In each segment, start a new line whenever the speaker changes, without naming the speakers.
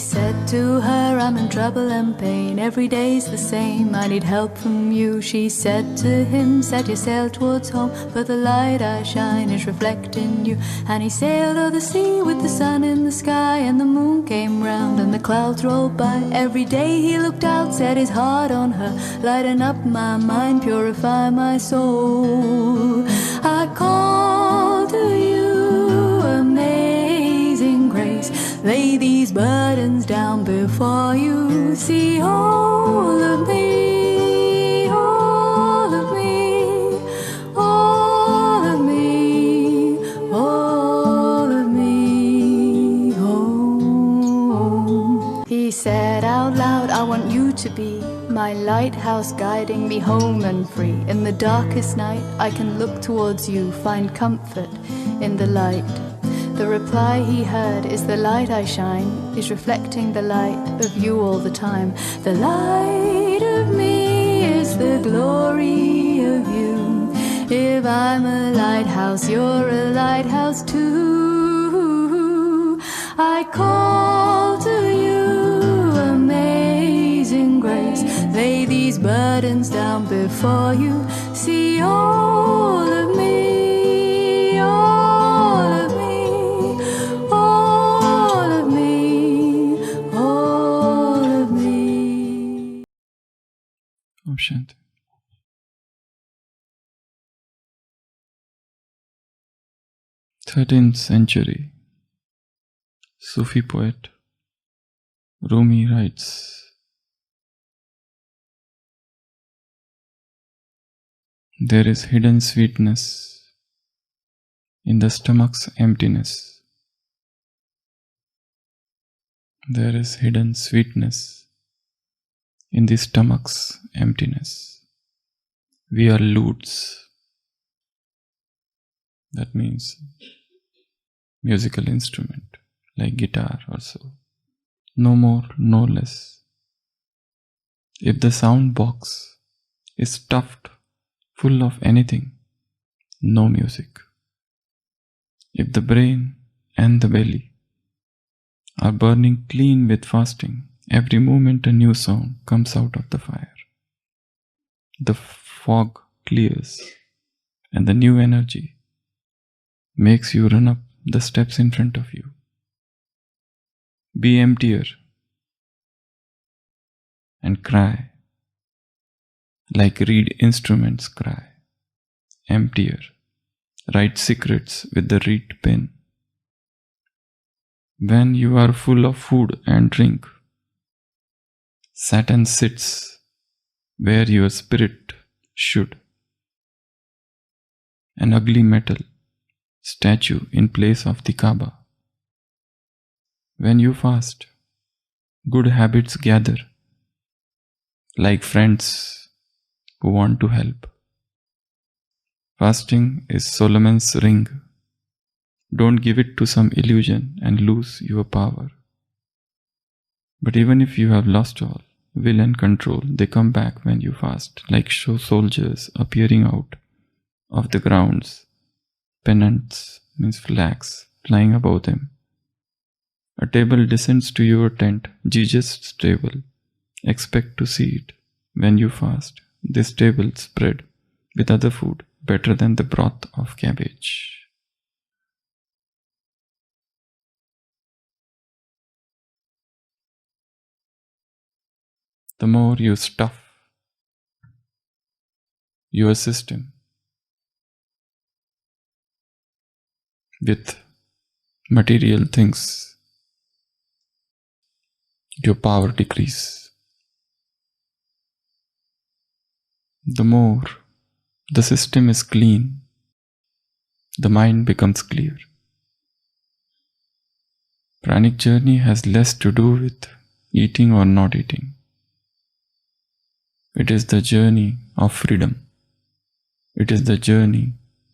said to her, I'm in trouble and pain, every day's the same, I need help from you. She said to him, set your sail towards home, for the light I shine is reflecting you. And he sailed o'er the sea with the sun in the sky, and the moon came round and the clouds rolled by. Every day he looked out, set his heart on her, lighten up my mind, purify my soul. I call to you, amazing grace, lay these burdens down before you. See all of me, all of me, all of me, all of me. Oh. He said out loud, I want you to be my lighthouse, guiding me home and free. In the darkest night I can look towards you, find comfort in the light. The reply he heard is the light I shine is reflecting the light of you all the time. The light of me is the glory of you. If I'm a lighthouse, you're a lighthouse too. I call to you, amazing grace, lay these burdens down before you. See all of me, all of me, all of me, all of me.
Om Shanti. 13th century Sufi poet Rumi writes, there is hidden sweetness in the stomach's emptiness. There is hidden sweetness in the stomach's emptiness. We are lutes. That means musical instrument like guitar or so. No more, no less. If the sound box is stuffed full of anything, no music. If the brain and the belly are burning clean with fasting, every moment a new song comes out of the fire. The fog clears and the new energy makes you run up the steps in front of you. Be emptier and cry like reed instruments cry. Emptier, write secrets with the reed pen. When you are full of food and drink, Satan sits where your spirit should. An ugly metal statue in place of the Kaaba. When you fast, good habits gather, like friends who want to help. Fasting is Solomon's ring. Don't give it to some illusion and lose your power. But even if you have lost all, will and control, they come back when you fast, like soldiers appearing out of the grounds. Pennants means flags flying above them. A table descends to your tent, Jesus' table. Expect to see it when you fast. This table spread with other food better than the broth of cabbage. The more you stuff your system with material things, your power decreases. The more the system is clean, the mind becomes clear. Pranic journey has less to do with eating or not eating. It is the journey of freedom. It is the journey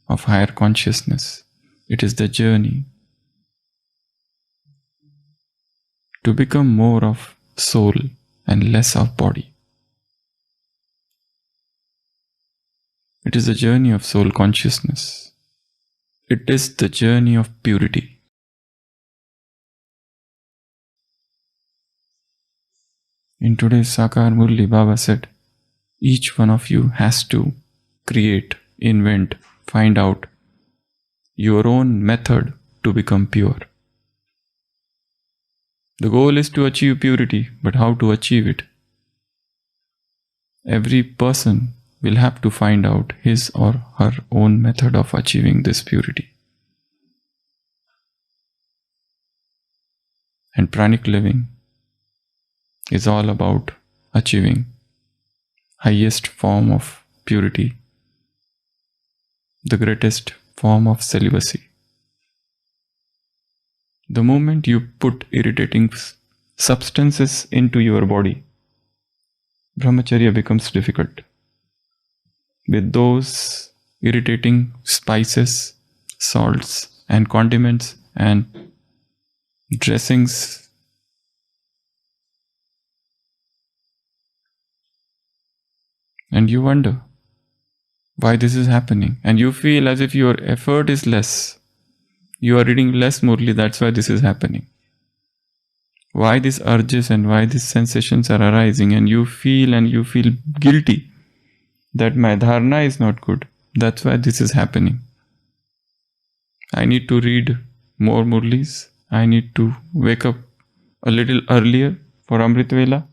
of higher consciousness. It is the journey to become more of soul and less of body. It is the journey of soul consciousness. It is the journey of purity. In today's Sakar Murli, Baba said, each one of you has to create, invent, find out your own method to become pure. The goal is to achieve purity, but how to achieve it? Every person will have to find out his or her own method of achieving this purity. And pranic living is all about achieving highest form of purity, the greatest form of celibacy. The moment you put irritating substances into your body, brahmacharya becomes difficult. With those irritating spices, salts and condiments and dressings, and you wonder why this is happening, and you feel as if your effort is less. You are reading less Murli, that's why this is happening. Why these urges and why these sensations are arising, and you feel guilty that my dharana is not good. That's why this is happening. I need to read more Murlis. I need to wake up a little earlier for Amrit Vela.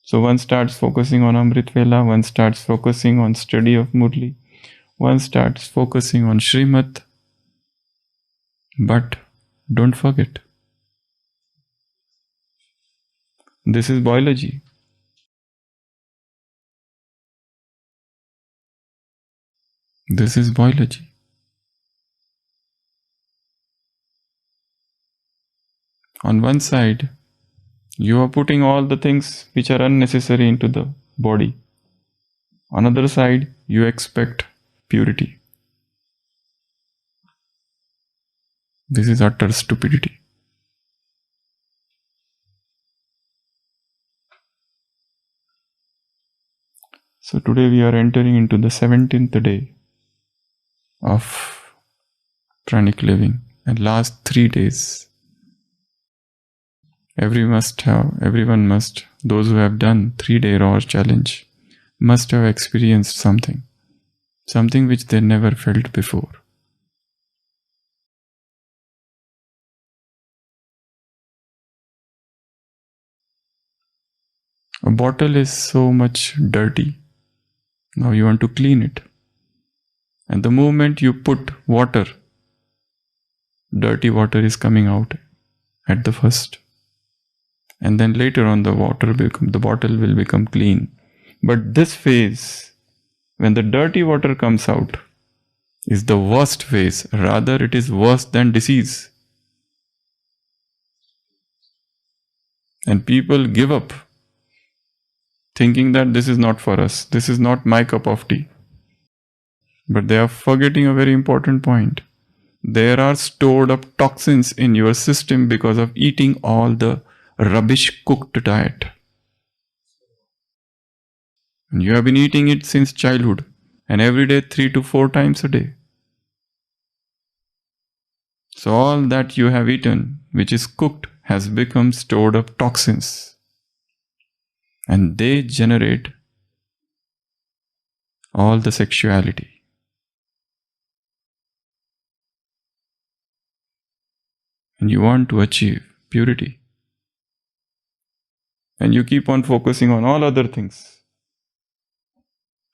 So one starts focusing on Amrit Vela, one starts focusing on study of Murli, one starts focusing on Srimad. But don't forget, this is biology. This is biology. On one side, you are putting all the things which are unnecessary into the body. On the other side, you expect purity. This is utter stupidity. So today we are entering into the 17th day of pranic living, and last 3 days. Everyone must, those who have done 3-day raw challenge, must have experienced something which they never felt before. A bottle is so much dirty. Now you want to clean it. And the moment you put water, dirty water is coming out at the first. And then later on the bottle will become clean. But this phase, when the dirty water comes out, is the worst phase. Rather, it is worse than disease. And people give up, thinking that this is not for us. This is not my cup of tea. But they are forgetting a very important point. There are stored up toxins in your system because of eating all the rubbish cooked diet. And you have been eating it since childhood, and every day 3 to 4 times a day. So all that you have eaten, which is cooked, has become stored up toxins. And they generate all the sexuality. And you want to achieve purity. And you keep on focusing on all other things,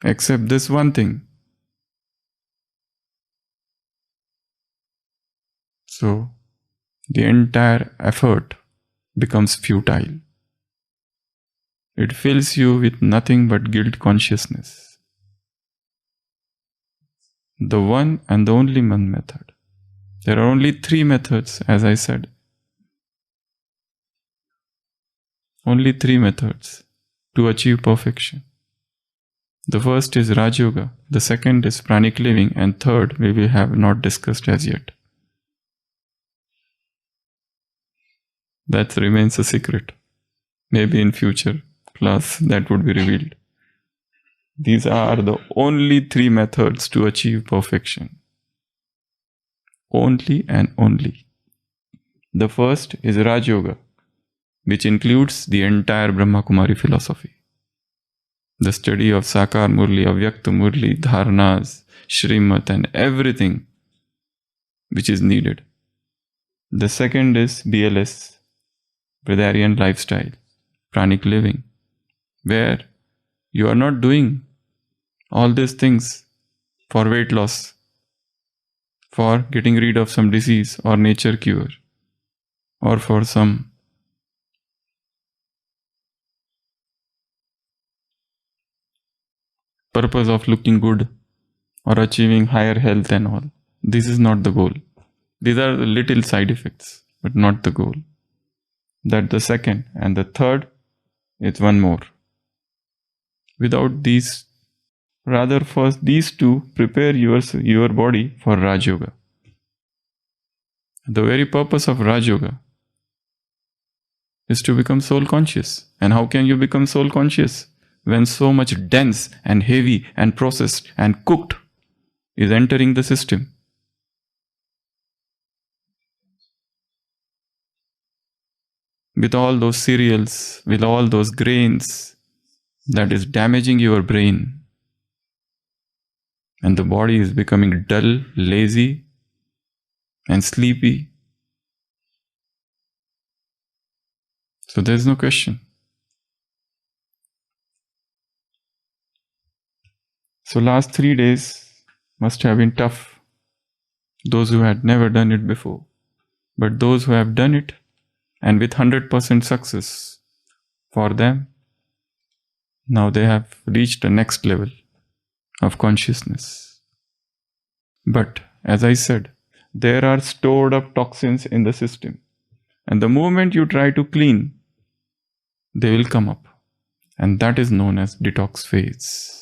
except this one thing. So the entire effort becomes futile. It fills you with nothing but guilt consciousness. The one and the only one method. There are only 3 methods, as I said. Only 3 methods to achieve perfection. The first is Rajyoga, the second is pranic living, and third we have not discussed as yet. That remains a secret. Maybe in future class that would be revealed. These are the only 3 methods to achieve perfection. Only and only. The first is Rajyoga, which includes the entire Brahma Kumari philosophy. The study of Sakar Murli, Avyakta Murli, Dharnas, Srimad and everything which is needed. The second is BLS, Vegetarian lifestyle, Pranic living, where you are not doing all these things for weight loss, for getting rid of some disease or nature cure, or for some purpose of looking good or achieving higher health and all. This is not the goal. These are the little side effects, but not the goal. That's the second. And the third is one more. Without these, rather first these two, prepare your body for Rajyoga. The very purpose of Rajyoga is to become soul conscious. And how can you become soul conscious? When so much dense and heavy and processed and cooked is entering the system. With all those cereals, with all those grains, that is damaging your brain. And the body is becoming dull, lazy, and sleepy. So there is no question. So last 3 days must have been tough. Those who had never done it before. But those who have done it, and with 100% success for them, now they have reached the next level of consciousness. But as I said, there are stored up toxins in the system. And the moment you try to clean, they will come up. And that is known as detox phase.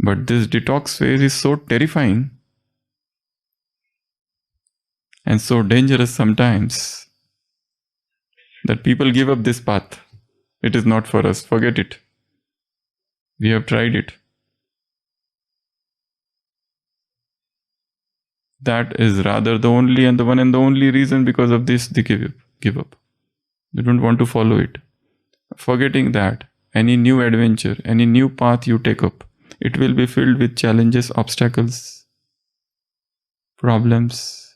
But this detox phase is so terrifying and so dangerous sometimes that people give up this path. It is not for us. Forget it. We have tried it. That is rather the only and the one and the only reason because of this they give up. They don't want to follow it. Forgetting that, any new adventure, any new path you take up, it will be filled with challenges, obstacles, problems.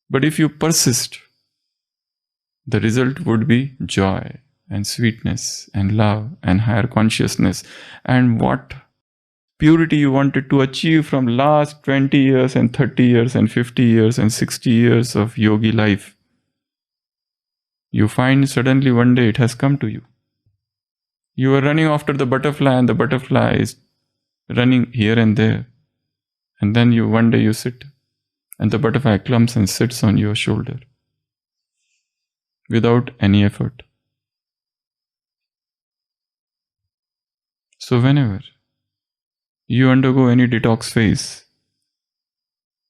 But if you persist, the result would be joy and sweetness and love and higher consciousness. And what purity you wanted to achieve from last 20 years and 30 years and 50 years and 60 years of yogi life, you find suddenly one day it has come to you. You are running after the butterfly and the butterfly is running here and there. And then one day you sit and the butterfly comes and sits on your shoulder without any effort. So whenever you undergo any detox phase,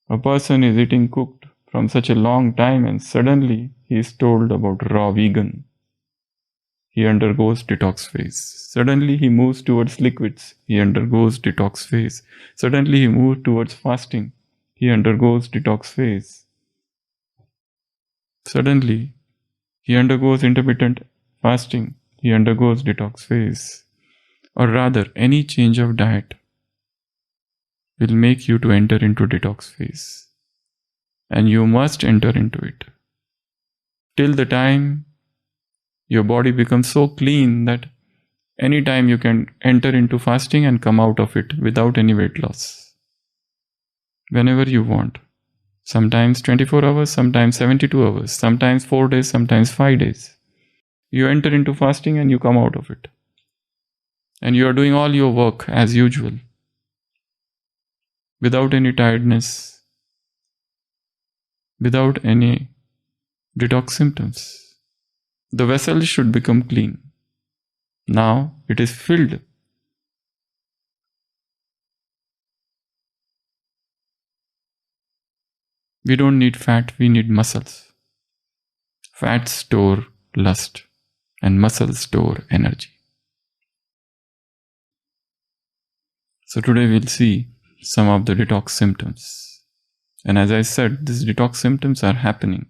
a person is eating cooked from such a long time and suddenly he is told about raw vegan. He undergoes detox phase. Suddenly he moves towards liquids. He undergoes detox phase. Suddenly he moves towards fasting. He undergoes detox phase. Suddenly he undergoes intermittent fasting. He undergoes detox phase. Or rather, any change of diet will make you to enter into detox phase. And you must enter into it. Till the time your body becomes so clean that anytime you can enter into fasting and come out of it without any weight loss. Whenever you want. Sometimes 24 hours, sometimes 72 hours, sometimes 4 days, sometimes 5 days. You enter into fasting and you come out of it. And you are doing all your work as usual. Without any tiredness. Without any detox symptoms. The vessel should become clean. Now it is filled. We don't need fat, we need muscles. Fats store lust and muscles store energy. So today we'll see some of the detox symptoms. And as I said, these detox symptoms are happening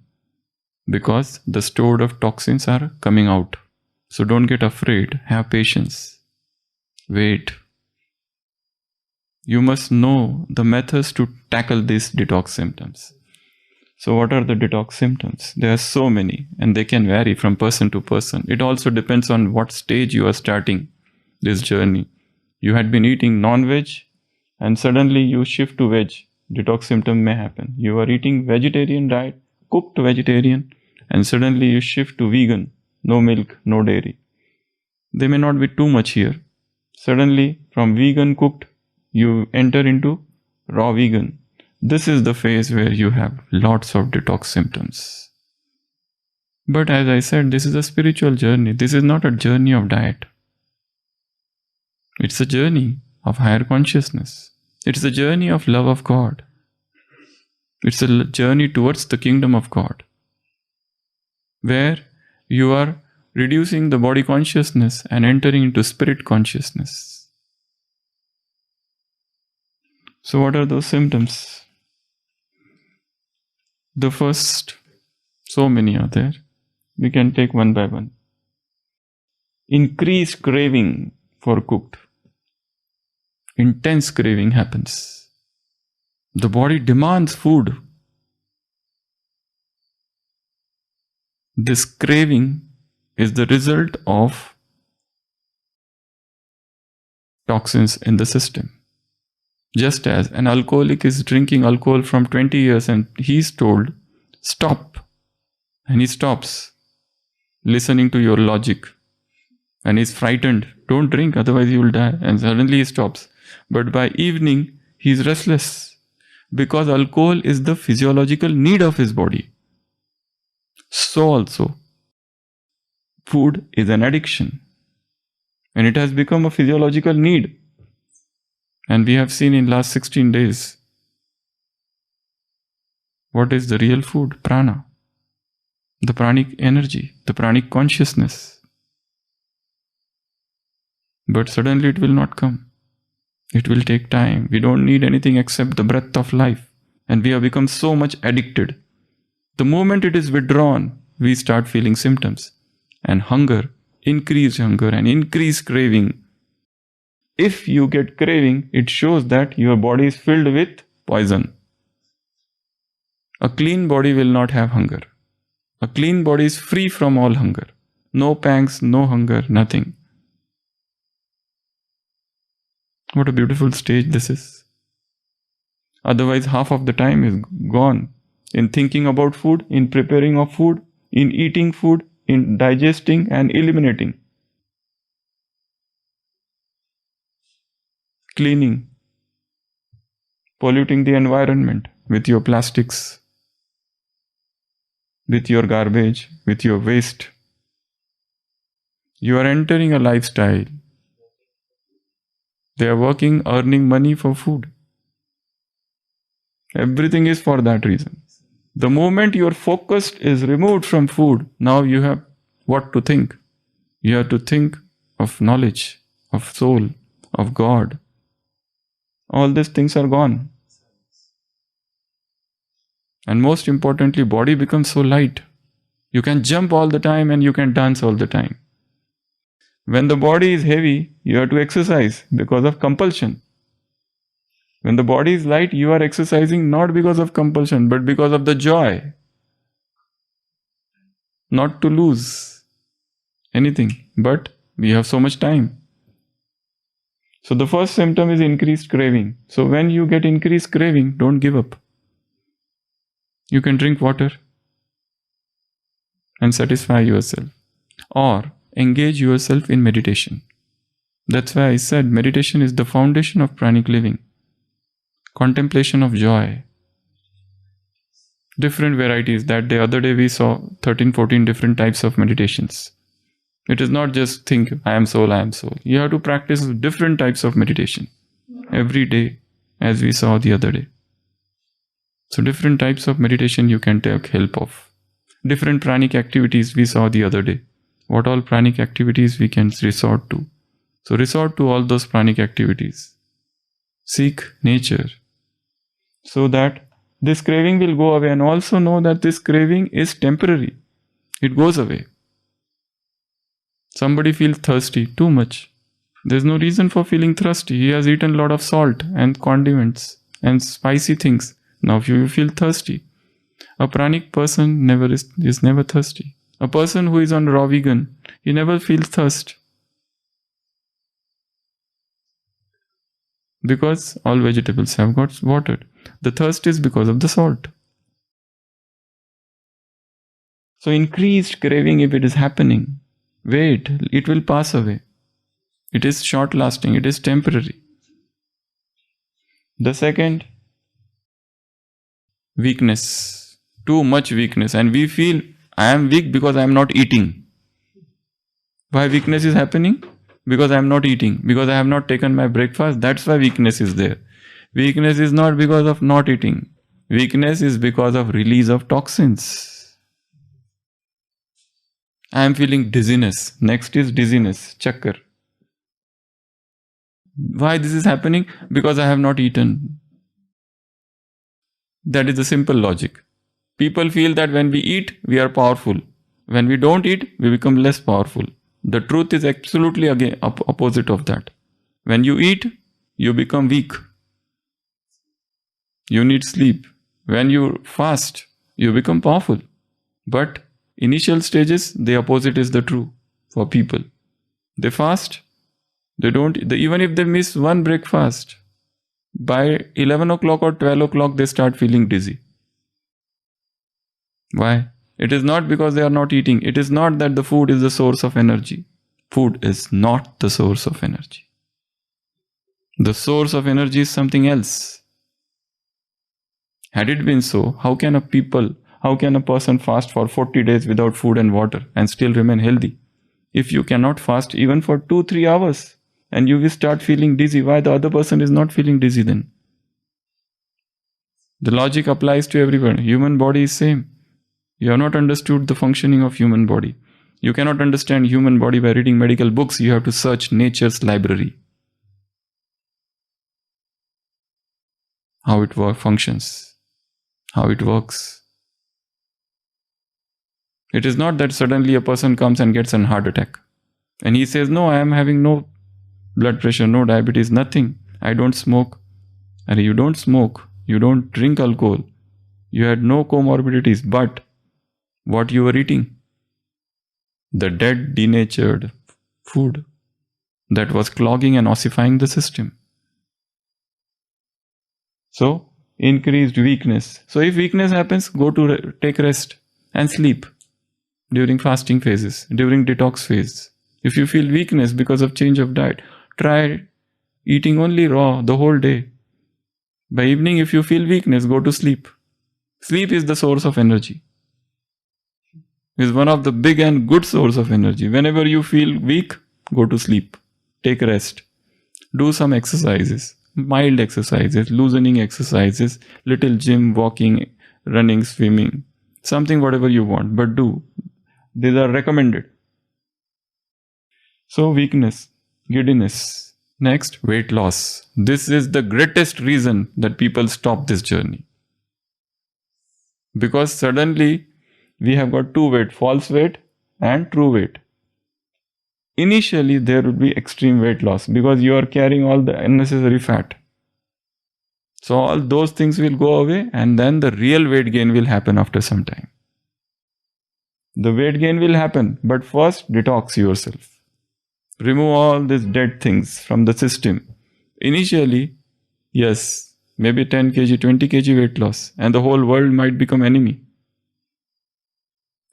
because the stored of toxins are coming out. So don't get afraid. Have patience. Wait. You must know the methods to tackle these detox symptoms. So what are the detox symptoms? There are so many, and they can vary from person to person. It also depends on what stage you are starting this journey. You had been eating non-veg and suddenly you shift to veg. Detox symptom may happen. You are eating vegetarian diet, cooked vegetarian, and suddenly you shift to vegan, no milk, no dairy. They may not be too much here. Suddenly from vegan cooked, you enter into raw vegan. This is the phase where you have lots of detox symptoms. But as I said, this is a spiritual journey. This is not a journey of diet. It's a journey of higher consciousness. It's a journey of love of God. It's a journey towards the kingdom of God, where you are reducing the body consciousness and entering into spirit consciousness. So what are those symptoms? The first, so many are there. We can take one by one. Increased craving for cooked. Intense craving happens. The body demands food. This craving is the result of toxins in the system. Just as an alcoholic is drinking alcohol from 20 years and he's told, stop. And he stops, listening to your logic. And he's frightened, don't drink, otherwise you will die. And suddenly he stops. But by evening, he's restless. Because alcohol is the physiological need of his body. So also, food is an addiction. And it has become a physiological need. And we have seen in last 16 days, what is the real food? Prana. The pranic energy, the pranic consciousness. But suddenly it will not come. It will take time. We don't need anything except the breath of life. And we have become so much addicted. The moment it is withdrawn, we start feeling symptoms. And hunger, increased hunger and increased craving. If you get craving, it shows that your body is filled with poison. A clean body will not have hunger. A clean body is free from all hunger. No pangs, no hunger, nothing. What a beautiful stage this is. Otherwise, half of the time is gone in thinking about food, in preparing of food, in eating food, in digesting and eliminating. Cleaning, polluting the environment with your plastics, with your garbage, with your waste. You are entering a lifestyle. They are working, earning money for food. Everything is for that reason. The moment your focus is removed from food, now you have what to think. You have to think of knowledge, of soul, of God. All these things are gone. And most importantly, body becomes so light. You can jump all the time and you can dance all the time. When the body is heavy, you have to exercise because of compulsion. When the body is light, you are exercising not because of compulsion, but because of the joy. Not to lose anything, but we have so much time. So the first symptom is increased craving. So when you get increased craving, don't give up. You can drink water and satisfy yourself. Or engage yourself in meditation. That's why I said meditation is the foundation of pranic living. Contemplation of joy. Different varieties. That the other day we saw 13, 14 different types of meditations. It is not just think, I am soul, I am soul. You have to practice different types of meditation every day, as we saw the other day. So different types of meditation you can take help of. Different pranic activities we saw the other day. What all pranic activities we can resort to. So resort to all those pranic activities. Seek nature so that this craving will go away, and also know that this craving is temporary. It goes away. Somebody feels thirsty too much. There's no reason for feeling thirsty. He has eaten a lot of salt and condiments and spicy things. Now you feel thirsty. A pranic person is never thirsty. A person who is on raw vegan, he never feels thirst. Because all vegetables have got water. The thirst is because of the salt. So increased craving, if it is happening, wait, it will pass away. It is short lasting, it is temporary. The second, weakness. Too much weakness. And we feel, I am weak because I am not eating. Why weakness is happening? Because I am not eating. Because I have not taken my breakfast. That's why weakness is there. Weakness is not because of not eating. Weakness is because of release of toxins. I am feeling dizziness. Next is dizziness, chakkar. Why this is happening? Because I have not eaten. That is the simple logic. People feel that when we eat, we are powerful. When we don't eat, we become less powerful. The truth is absolutely again opposite of that. When you eat, you become weak. You need sleep. When you fast, you become powerful. But initial stages, the opposite is the true for people. They fast. Even if they miss one breakfast, by 11 o'clock or 12 o'clock, they start feeling dizzy. Why? It is not because they are not eating. It is not that the food is the source of energy. Food is not the source of energy. The source of energy is something else. Had it been so, how can a person fast for 40 days without food and water and still remain healthy? If you cannot fast even for 2-3 hours and you will start feeling dizzy, why the other person is not feeling dizzy then? The logic applies to everyone. Human body is same. You have not understood the functioning of human body. You cannot understand human body by reading medical books. You have to search nature's library. How it functions. How it works. It is not that suddenly a person comes and gets a heart attack. And he says, no, I am having no blood pressure, no diabetes, nothing. I don't smoke. And you don't smoke. You don't drink alcohol. You had no comorbidities. But what you were eating? The dead, denatured food that was clogging and ossifying the system. So, increased weakness. So, if weakness happens, go to take rest and sleep during fasting phases, during detox phase. If you feel weakness because of change of diet, try eating only raw the whole day. By evening, if you feel weakness, go to sleep. Sleep is the source of energy. Is one of the big and good source of energy. Whenever you feel weak, go to sleep. Take rest. Do some exercises. Mild exercises, loosening exercises, little gym, walking, running, swimming. Something whatever you want, but do. These are recommended. So weakness, giddiness. Next, weight loss. This is the greatest reason that people stop this journey. Because suddenly we have got two weight, false weight and true weight. Initially, there will be extreme weight loss because you are carrying all the unnecessary fat. So all those things will go away and then the real weight gain will happen after some time. The weight gain will happen, but first detox yourself. Remove all these dead things from the system. Initially, yes, maybe 10 kg, 20 kg weight loss and the whole world might become enemy.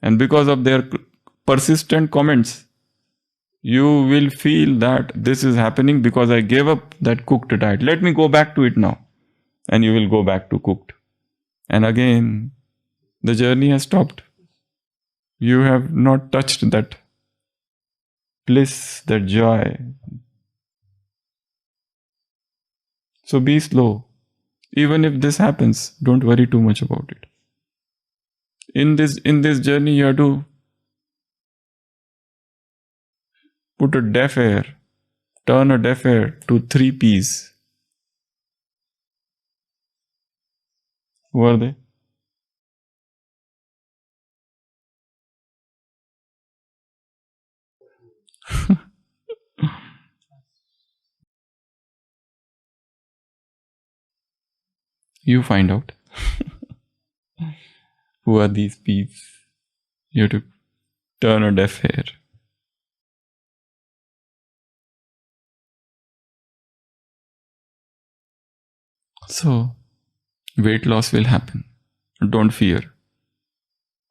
And because of their persistent comments, you will feel that this is happening because I gave up that cooked diet. Let me go back to it now. And you will go back to cooked. And again, the journey has stopped. You have not touched that bliss, that joy. So be slow. Even if this happens, don't worry too much about it. In this journey, you have to put a deaf ear, turn a deaf ear to 3 P's. Who are they? You find out. Who are these peeps? You have to turn a deaf ear. So, weight loss will happen. Don't fear.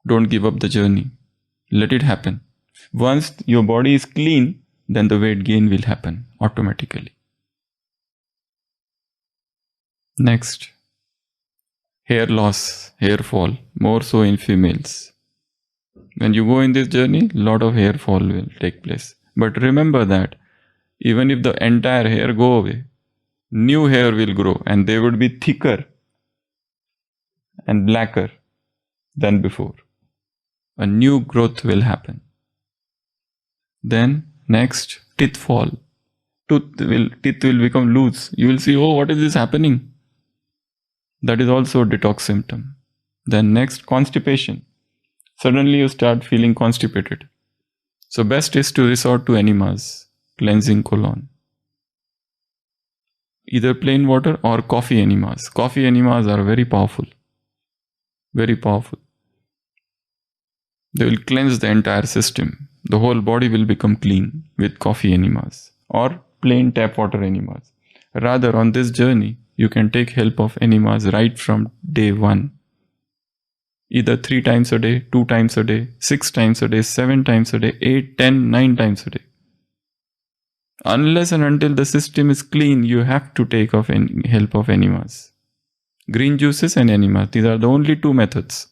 Don't give up the journey. Let it happen. Once your body is clean, then the weight gain will happen automatically. Next, hair loss, hair fall, more so in females. When you go in this journey, lot of hair fall will take place. But remember that even if the entire hair go away, new hair will grow and they would be thicker and blacker than before. A new growth will happen. Then next, teeth fall. Teeth will become loose. You will see, oh, what is this happening? That is also a detox symptom. Then next, constipation. Suddenly you start feeling constipated. So best is to resort to enemas, cleansing colon. Either plain water or coffee enemas. Coffee enemas are very powerful. Very powerful. They will cleanse the entire system. The whole body will become clean with coffee enemas or plain tap water enemas. Rather, on this journey, you can take help of enemas right from day one. Either 3 times a day, 2 times a day, 6 times a day, 7 times a day, 8, 10, 9 times a day. Unless and until the system is clean, you have to take help of enemas. Green juices and enemas, these are the only 2 methods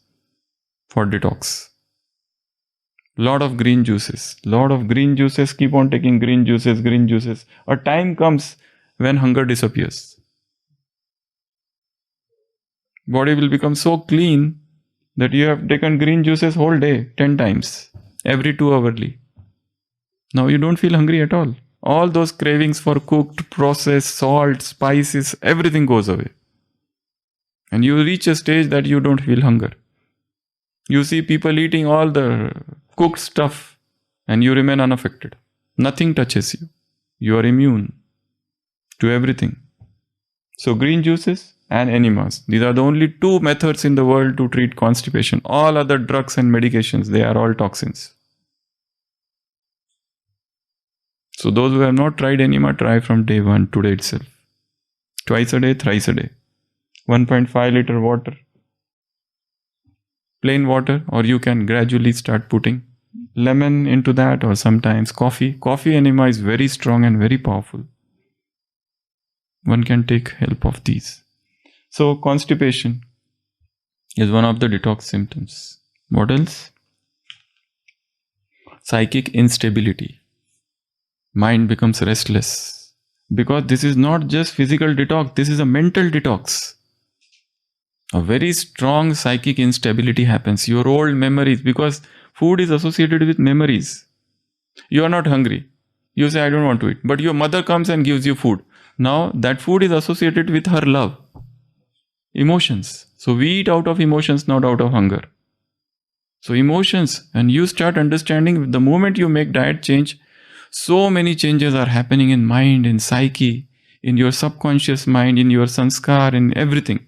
for detox. Lot of green juices. Keep on taking green juices. A time comes when hunger disappears. Body will become so clean that you have taken green juices whole day, 10 times, every 2 hourly. Now you don't feel hungry at all. All those cravings for cooked, processed, salt, spices, everything goes away. And you reach a stage that you don't feel hunger. You see people eating all the cooked stuff and you remain unaffected. Nothing touches you. You are immune to everything. So green juices and enemas. These are the only 2 methods in the world to treat constipation. All other drugs and medications, they are all toxins. So those who have not tried enema, try from day 1, today itself. Twice a day, thrice a day. 1.5 liter water. Plain water, or you can gradually start putting lemon into that, or sometimes coffee. Coffee enema is very strong and very powerful. One can take help of these. So constipation is one of the detox symptoms. What else? Psychic instability. Mind becomes restless. Because this is not just physical detox, this is a mental detox. A very strong psychic instability happens. Your old memories, because food is associated with memories. You are not hungry. You say, I don't want to eat. But your mother comes and gives you food. Now that food is associated with her love. Emotions. So we eat out of emotions, not out of hunger. So emotions, and you start understanding the moment you make diet change, so many changes are happening in mind, in psyche, in your subconscious mind, in your sanskar, in everything.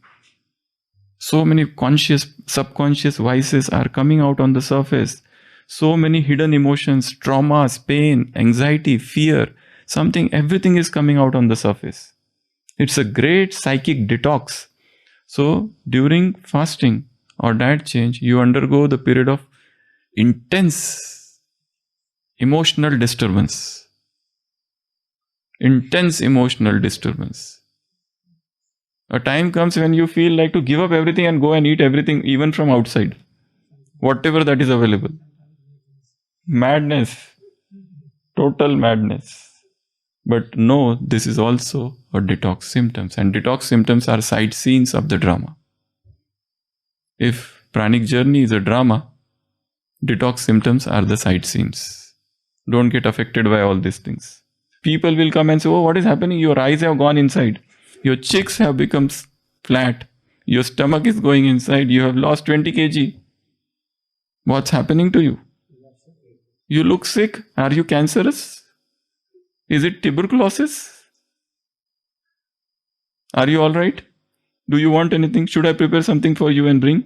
So many conscious, subconscious vices are coming out on the surface. So many hidden emotions, traumas, pain, anxiety, fear, everything is coming out on the surface. It's a great psychic detox. So during fasting or diet change, you undergo the period of intense emotional disturbance. Intense emotional disturbance. A time comes when you feel like to give up everything and go and eat everything, even from outside. Whatever that is available. Madness. Total madness. But no, this is also a detox symptoms. And detox symptoms are side scenes of the drama. If pranic journey is a drama, detox symptoms are the side scenes. Don't get affected by all these things. People will come and say, oh, what is happening? Your eyes have gone inside. Your cheeks have become flat. Your stomach is going inside. You have lost 20 kg. What's happening to you? You look sick. Are you cancerous? Is it tuberculosis? Are you all right? Do you want anything? Should I prepare something for you and bring?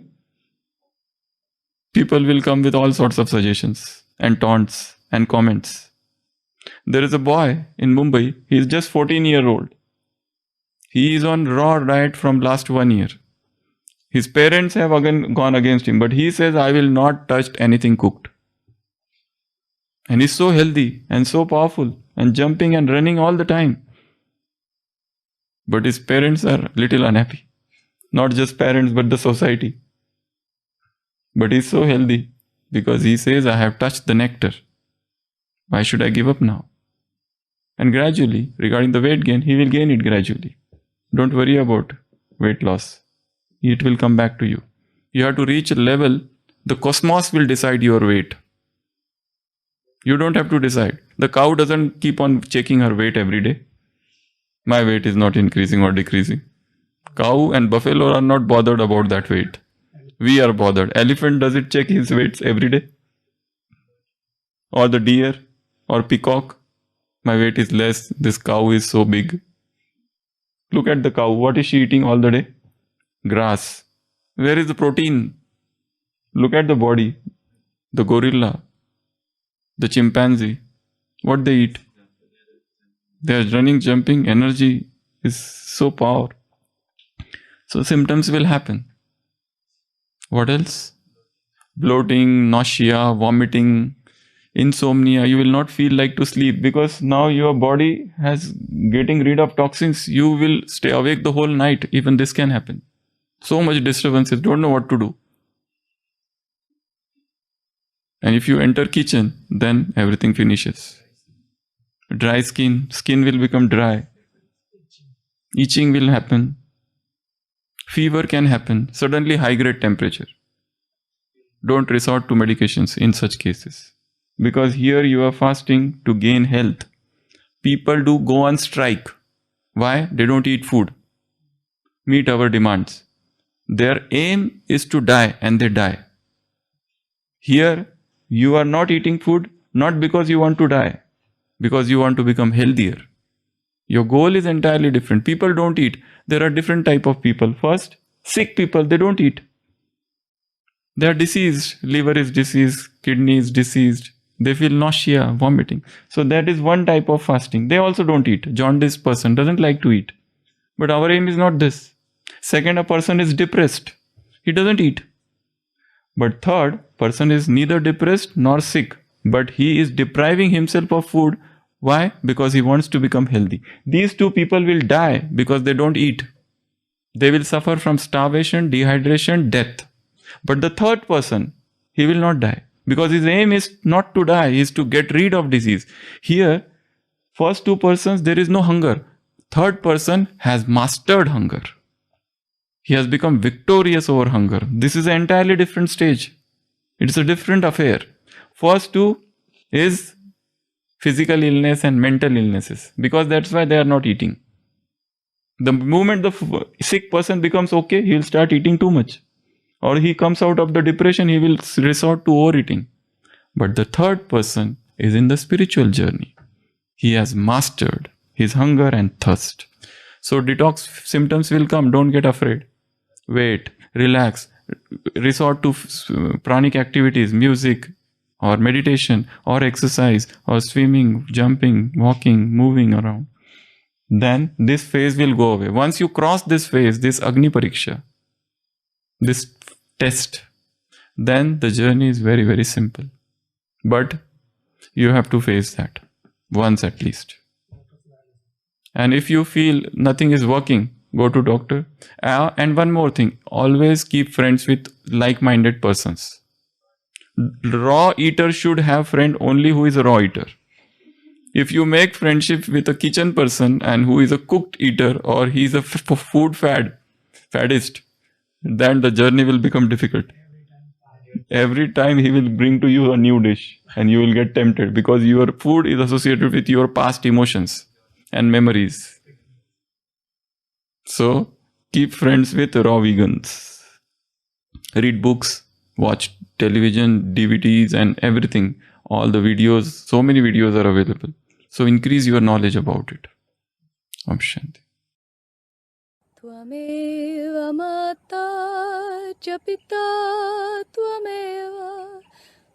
People will come with all sorts of suggestions and taunts and comments. There is a boy in Mumbai. He is just 14-year-old. He is on raw diet from last 1 year. His parents have again gone against him, but he says, I will not touch anything cooked. And he's so healthy and so powerful and jumping and running all the time. But his parents are little unhappy. Not just parents, but the society. But he's so healthy because he says, I have touched the nectar. Why should I give up now? And gradually, regarding the weight gain, he will gain it gradually. Don't worry about weight loss. It will come back to you. You have to reach a level, the cosmos will decide your weight. You don't have to decide. The cow doesn't keep on checking her weight every day. My weight is not increasing or decreasing. Cow and buffalo are not bothered about that weight. We are bothered. Elephant, does it check his weights every day? Or the deer or peacock? My weight is less. This cow is so big. Look at the cow. What is she eating all the day? Grass. Where is the protein? Look at the body. The gorilla, the chimpanzee. What they eat? They are running, jumping. Energy is so powerful. So symptoms will happen. What else? Bloating, nausea, vomiting, insomnia. You will not feel like to sleep because now your body has getting rid of toxins. You will stay awake the whole night. Even this can happen. So much disturbances. Don't know what to do. And if you enter kitchen, then everything finishes. Dry skin. Skin will become dry. Itching will happen. Fever can happen. Suddenly high-grade temperature. Don't resort to medications in such cases. Because here you are fasting to gain health. People do go on strike. Why? They don't eat food. Meet our demands. Their aim is to die and they die. Here you are not eating food not because you want to die. Because you want to become healthier. Your goal is entirely different. People don't eat. There are different type of people. First, sick people, they don't eat. They are diseased. Liver is diseased. Kidney is diseased. They feel nausea, vomiting. So that is one type of fasting. They also don't eat. Jaundiced person doesn't like to eat. But our aim is not this. Second, a person is depressed. He doesn't eat. But third, person is neither depressed nor sick. But he is depriving himself of food. Why? Because he wants to become healthy. These two people will die because they don't eat. They will suffer from starvation, dehydration, death. But the third person, he will not die. Because his aim is not to die, is to get rid of disease. Here, first two persons, there is no hunger. Third person has mastered hunger. He has become victorious over hunger. This is an entirely different stage. It's a different affair. First two is physical illness and mental illnesses. Because that's why they are not eating. The moment the sick person becomes okay, he will start eating too much. Or he comes out of the depression, he will resort to overeating. But the third person is in the spiritual journey. He has mastered his hunger and thirst. So detox symptoms will come. Don't get afraid. Wait, relax. Resort to pranic activities, music, or meditation, or exercise, or swimming, jumping, walking, moving around. Then this phase will go away. Once you cross this phase, this Agni Pariksha, this test, then the journey is very, very simple. But you have to face that once at least. And if you feel nothing is working, go to doctor. And one more thing, always keep friends with like-minded persons. Raw eater should have friend only who is a raw eater. If you make friendship with a kitchen person and who is a cooked eater or he is a food faddist, then the journey will become difficult. Every time he will bring to you a new dish and you will get tempted because your food is associated with your past emotions and memories. So Keep friends with raw vegans. Read books, watch television, DVDs, and everything. All the videos, so many videos are available. So increase your knowledge about it. Om Shanti.
Tvameva mata cha pita tvameva,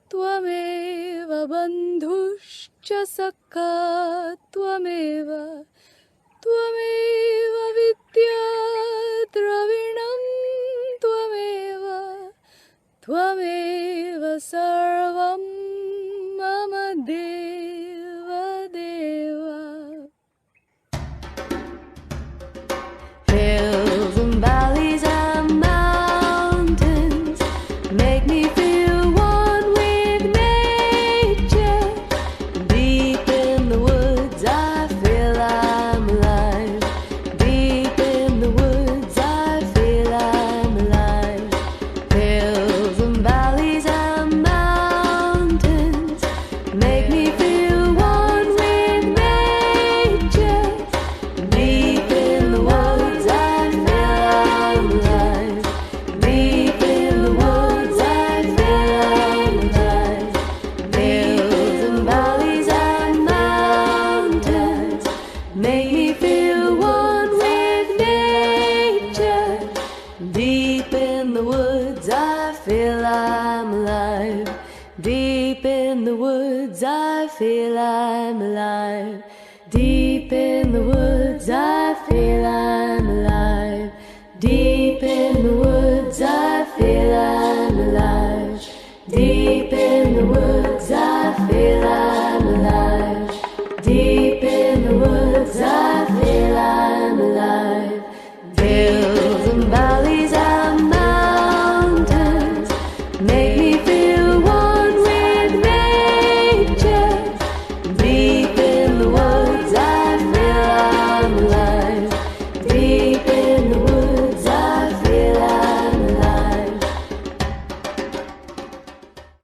tvameva bandhuscha sakha tvameva, tvameva vidya dravinam tvameva, tvameva sarvam mama deva deva. Hills and valleys and mountains make me feel one with nature. Deep in the woods I feel I'm alive. Deep in the woods I feel I'm alive. Hills and valleys and mountains make me feel one with nature. Deep in the woods I feel I'm alive. Deep in the woods I feel I'm alive. Hills and valleys and mountains make me feel one with nature. Deep in the woods I feel I'm alive. Deep in the woods I feel I'm alive. Deep in the woods I feel I'm